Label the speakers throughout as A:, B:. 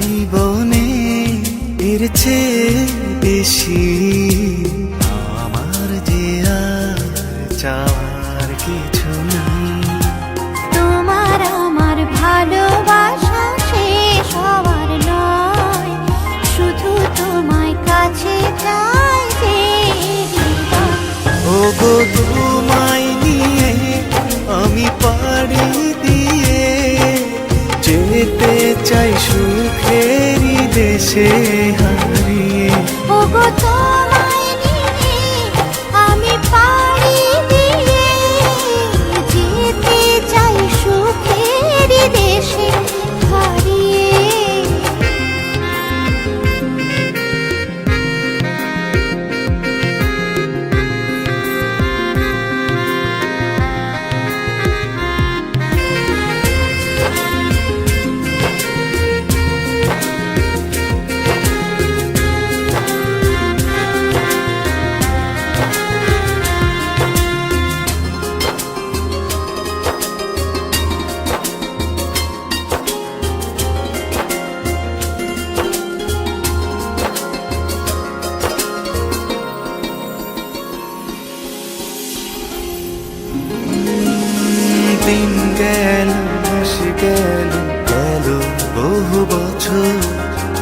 A: জীবনে এর চেয়ে বেশি আমার যে আর চাওয়ার কিছু নেই।
B: তোমার আমার ভালোবাসা শেষ হওয়ার নয়, শুধু তোমায় কাছে চাই যে হৃদয়।
A: ওগো তোমায় নিয়ে আমি পাড়ি দিয়ে যেতে চাই সুখেরই দেশে হারিয়ে।
B: ওগো তোমায় নিয়ে আমি পাড়ি দিয়ে যেতে চাই সুখের দেশে হারিয়ে।
A: দিন গেল মাস গেল গেল বহু বছর,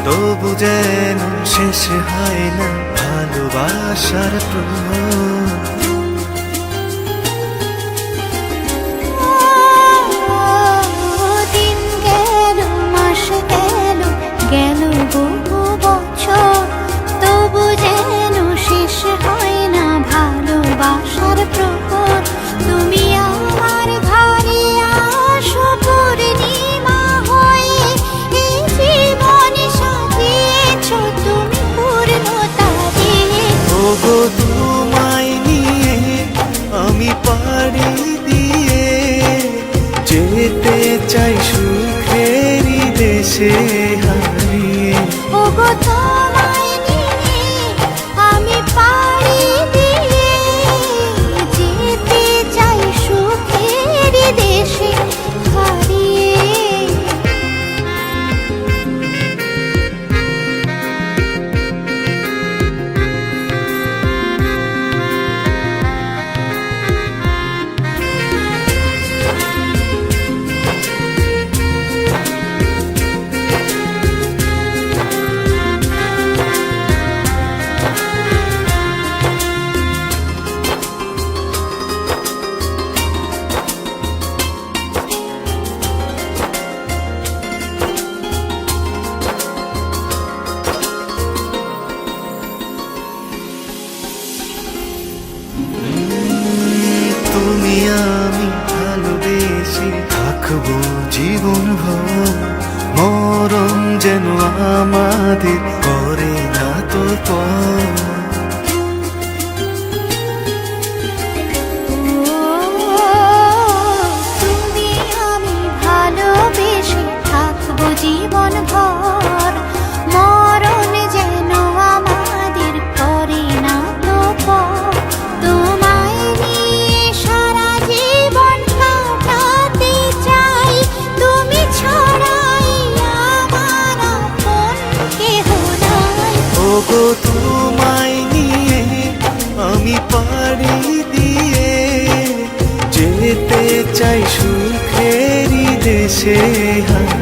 A: তবু যেন শেষ হয় না ভালোবাসার প্রহর।
B: দিন গেল মাস গেল গেল বহু বছর, তবু যেন শেষ হয় না ভালোবাসার প্রহর। তুমি আমার ঘরে আসো পূর্ণিমা হয়ে, এই জীবন সাজিয়েছ তুমি পূর্ণতা দিয়ে।
A: ওগো তোমায় নিয়ে আমি পাড়ি দিয়ে যেতে চাই সুখেরই দেশে হারিয়ে।
B: ওগো তোমায় নিয়ে আমি পাড়ি দিয়ে যেতে চাই সুখের দেশে হারিয়ে।
A: তুমি আমি ভালোবেসে থাকবো জীবন ভর, মরণ যেন আমাদের করে না তো পর।
B: তুমি আমি ভালোবেসে থাকবো জীবন ভর, মরণ যেন আমাদের করে না তো পর। তোমায় নিয়ে সারা জীবন কাটাতে চাই, তুমি ছাড়াই আমার আপন কেহ নাই।
A: ওগো তোমায় নিয়ে আমি পাড়ি দিয়ে যেতে চাই সুখেরই দেশে হারিয়ে।